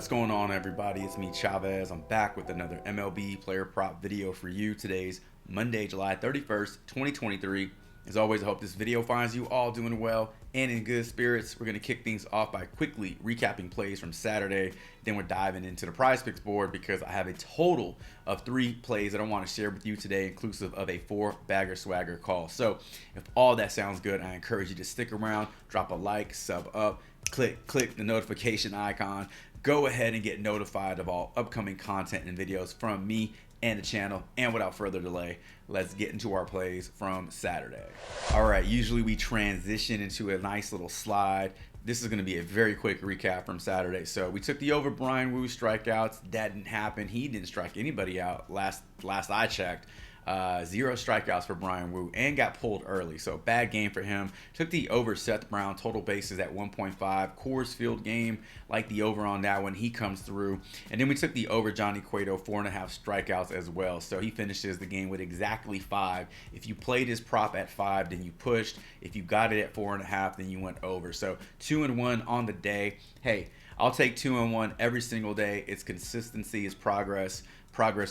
What's going on, everybody? It's me, Chavez. I'm back with another MLB player prop video for you. Today's Monday, July 31st, 2023. As always, I hope this video finds you all doing well and in good spirits. We're going to kick things off by quickly recapping plays from Saturday. Then we're diving into the Prizepicks board because I have a total of 3 plays that I want to share with you today, inclusive of a 4-bagger swagger call. So if all that sounds good, I encourage you to stick around, drop a like, sub up, click the notification icon. Go ahead and get notified of all upcoming content and videos from me and the channel. And without further delay, let's get into our plays from Saturday. All right, usually we transition into a nice little slide. This is going to be a very quick recap from Saturday. So we took the over Bryan Woo strikeouts. That didn't happen. He didn't strike anybody out last I checked. 0 strikeouts for Bryan Woo and got pulled early, so bad game for him. Took the over Seth Brown, total bases at 1.5. Coors Field game, like the over on that one. He comes through. And then we took the over Johnny Cueto, 4.5 strikeouts as well, so he finishes the game with exactly 5. If you played his prop at 5, then you pushed. If you got it at 4.5, then you went over. So 2-1 on the day. Hey, I'll take 2-1 every single day. It's consistency, it's progress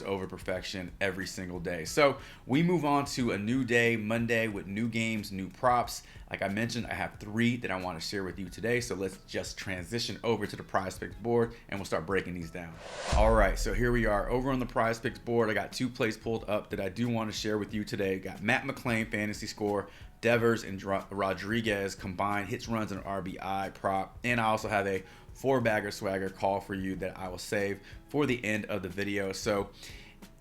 over perfection every single day. So we move on to a new day, Monday, with new games, new props. Like I mentioned, I have 3 that I want to share with you today. So let's just transition over to the Prizepicks board and we'll start breaking these down. All right, so here we are over on the Prizepicks board. I got 2 plays pulled up that I do want to share with you today. Got Matt McLain fantasy score, Devers and Rodriguez combined hits, runs, and RBI prop. And I also have a 4-bagger swagger call for you that I will save for the end of the video. So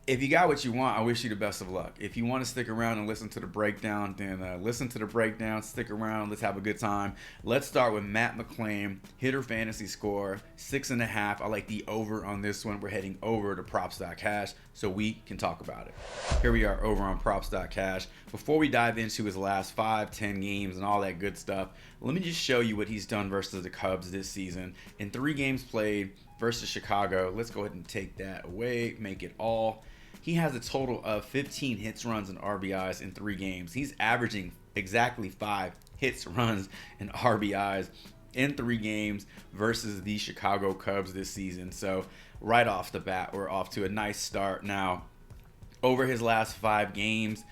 if you got what you want, I wish you the best of luck. If you want to stick around and listen to the breakdown, then listen to the breakdown, stick around, let's have a good time. Let's start with Matt McLain, hitter fantasy score, 6.5. I like the over on this one. We're heading over to props.cash so we can talk about it. Here we are over on props.cash. Before we dive into his last 5, 10 games and all that good stuff, let me just show you what he's done versus the Cubs this season. In 3 games played versus Chicago, let's go ahead and take that away, make it all. He has a total of 15 hits, runs, and RBIs in 3 games. He's averaging exactly 5 hits, runs, and RBIs in 3 games versus the Chicago Cubs this season. So right off the bat, we're off to a nice start. Now, over his last 5 games,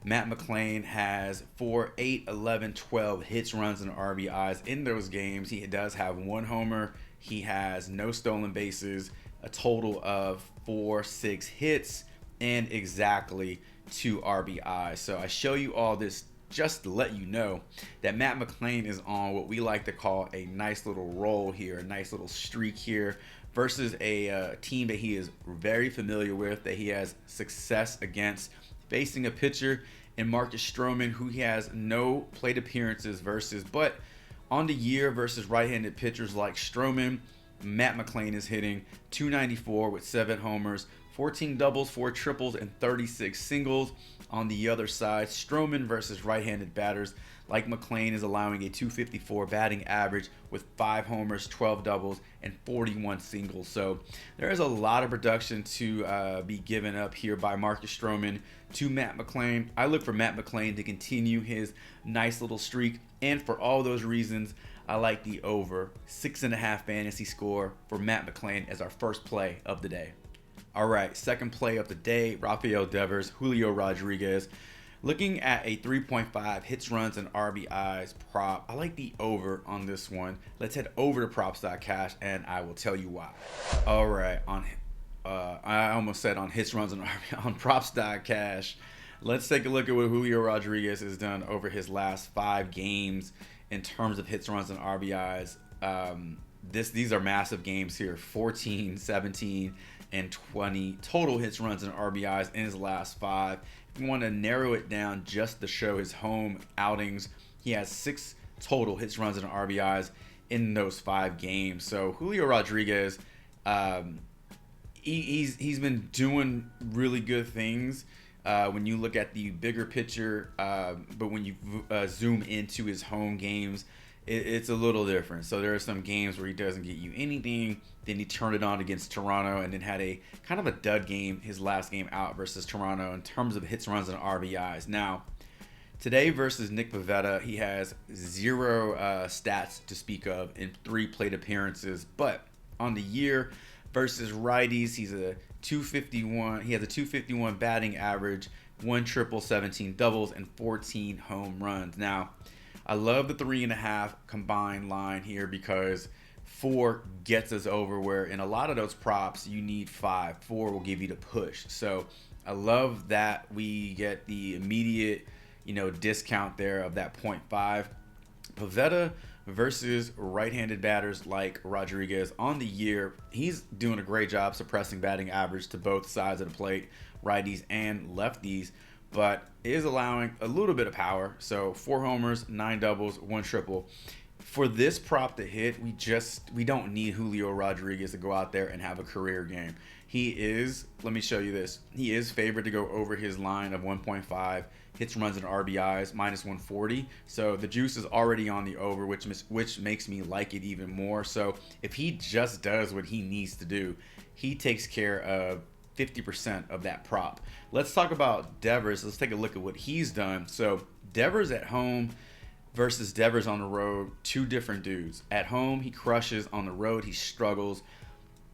Matt McLain has 4, 8, 11, 12 hits, runs, and RBIs in those games. He does have 1 homer. He has no stolen bases, a total of 4, 6 hits, and exactly 2 RBIs. So I show you all this just to let you know that Matt McLain is on what we like to call a nice little roll here, a nice little streak here versus a team that he is very familiar with, that he has success against, facing a pitcher in Marcus Stroman, who he has no plate appearances versus. But on the year versus right-handed pitchers like Stroman, Matt McLain is hitting .294 with 7 homers, 14 doubles, 4 triples, and 36 singles. On the other side, Stroman versus right-handed batters like McLain is allowing a .254 batting average with 5 homers, 12 doubles, and 41 singles. So there is a lot of production to be given up here by Marcus Stroman to Matt McLain. I look for Matt McLain to continue his nice little streak, and for all those reasons, I like the over 6.5 fantasy score for Matt McLain as our first play of the day. All right, second play of the day, Rafael Devers, Julio Rodriguez. Looking at a 3.5 hits, runs, and RBIs prop, I like the over on this one. Let's head over to props.cash and I will tell you why. All right, I almost said on hits, runs, and RBIs, on props.cash. Let's take a look at what Julio Rodriguez has done over his last 5 games in terms of hits, runs, and RBIs. These are massive games here, 14, 17, and 20 total hits, runs, and RBIs in his last 5. If you want to narrow it down just to show his home outings, he has 6 total hits, runs, and RBIs in those 5 games. So Julio Rodriguez, he's been doing really good things when you look at the bigger picture, but when you zoom into his home games, it's a little different. So there are some games where he doesn't get you anything. Then he turned it on against Toronto and then had a kind of a dud game his last game out versus Toronto in terms of hits, runs, and RBIs. Now, today versus Nick Pivetta, he has 0 stats to speak of in 3 plate appearances, but On the year versus righties, he's a 251. He has a 251 batting average, 1 triple, 17 doubles, and 14 home runs. Now, I love the 3.5 combined line here because 4 gets us over, where in a lot of those props you need 5. 4 will give you the push. So I love that we get the immediate, discount there of that 0.5. Pivetta versus right-handed batters like Rodriguez on the year, he's doing a great job suppressing batting average to both sides of the plate, righties and lefties, but is allowing a little bit of power. So 4 homers, 9 doubles, 1 triple. For this prop to hit, we don't need Julio Rodriguez to go out there and have a career game. He is, let me show you this. He is favored to go over his line of 1.5 hits, runs, and RBIs, minus 140. So the juice is already on the over, which makes me like it even more. So if he just does what he needs to do, he takes care of 50% of that prop. Let's talk about Devers. Let's take a look at what he's done. So Devers at home versus Devers on the road, 2 different dudes. At home, he crushes. On the road, he struggles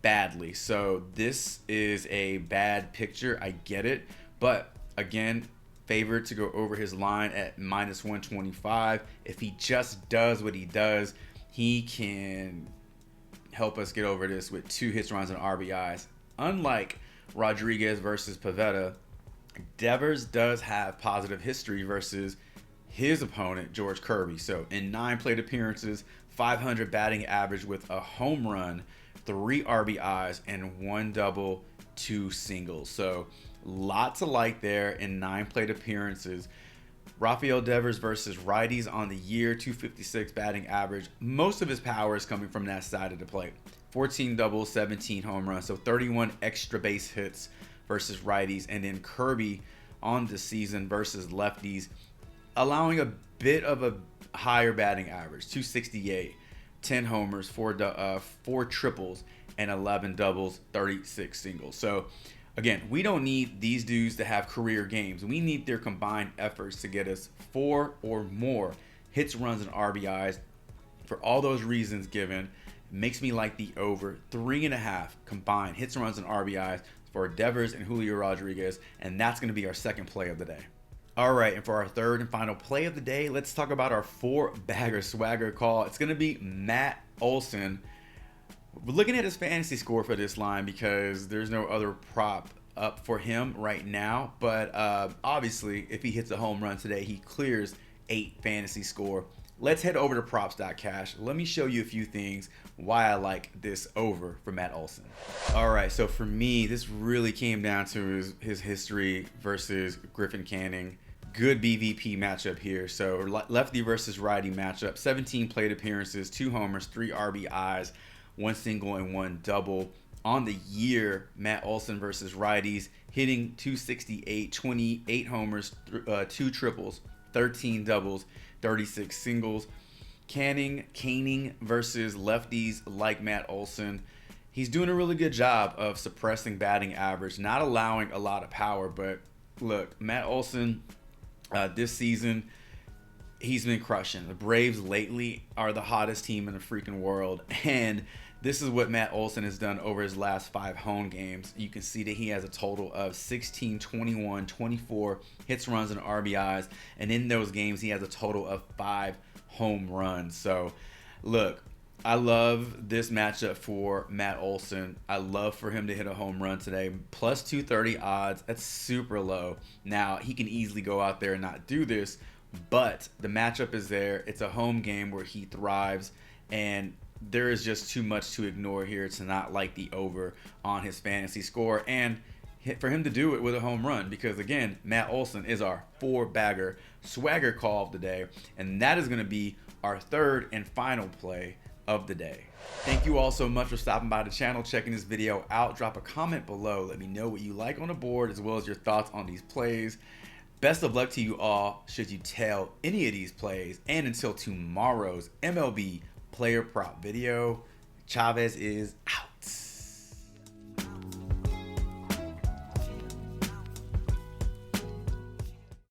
badly. So this is a bad picture. I get it. But again, favored to go over his line at minus 125. If he just does what he does, he can help us get over this with 2 hits, runs, and RBIs. Unlike Rodriguez versus Pivetta, Devers does have positive history versus his opponent, George Kirby. So in 9 plate appearances, 500 batting average with a home run, 3 RBIs, and 1 double, 2 singles. So lots of like there in 9 plate appearances. Rafael Devers versus righties on the year, 256 batting average. Most of his power is coming from that side of the plate. 14 doubles, 17 home runs, so 31 extra base hits versus righties. And then Kirby on the season versus lefties, allowing a bit of a higher batting average, 268, 10 homers, 4 triples, and 11 doubles, 36 singles. So again, we don't need these dudes to have career games. We need their combined efforts to get us 4 or more hits, runs, and RBIs. For all those reasons given, it makes me like the over 3.5 combined hits, runs, and RBIs for Devers and Julio Rodriguez, and that's going to be our second play of the day. All right, and for our third and final play of the day, let's talk about our 4-bagger swagger call. It's going to be Matt Olson. We're looking at his fantasy score for this line because there's no other prop up for him right now. But obviously, if he hits a home run today, he clears 8 fantasy score. Let's head over to props.cash. Let me show you a few things why I like this over for Matt Olson. All right, so for me, this really came down to his history versus Griffin Canning. Good BVP matchup here. So lefty versus righty matchup. 17 plate appearances, 2 homers, 3 RBIs, 1 single, and 1 double. On the year, Matt Olson versus righties, hitting 268, 28 homers, 2 triples, 13 doubles, 36 singles. Canning versus lefties like Matt Olson. He's doing a really good job of suppressing batting average, not allowing a lot of power. But look, Matt Olson this season, he's been crushing. The Braves lately are the hottest team in the freaking world. And this is what Matt Olson has done over his last 5 home games. You can see that he has a total of 16, 21, 24 hits, runs, and RBIs. And in those games, he has a total of 5 home runs. So, look, I love this matchup for Matt Olson. I love for him to hit a home run today. Plus 230 odds. That's super low. Now, he can easily go out there and not do this, but the matchup is there. It's a home game where he thrives, and there is just too much to ignore here to not like the over on his fantasy score and for him to do it with a home run, because again, Matt Olson is our 4-bagger swagger call of the day, and that is going to be our third and final play of the day. Thank you all so much for stopping by the channel, checking this video out. Drop a comment below. Let me know what you like on the board as well as your thoughts on these plays. Best of luck to you all should you tail any of these plays, and until tomorrow's MLB player prop video, Chavez is out.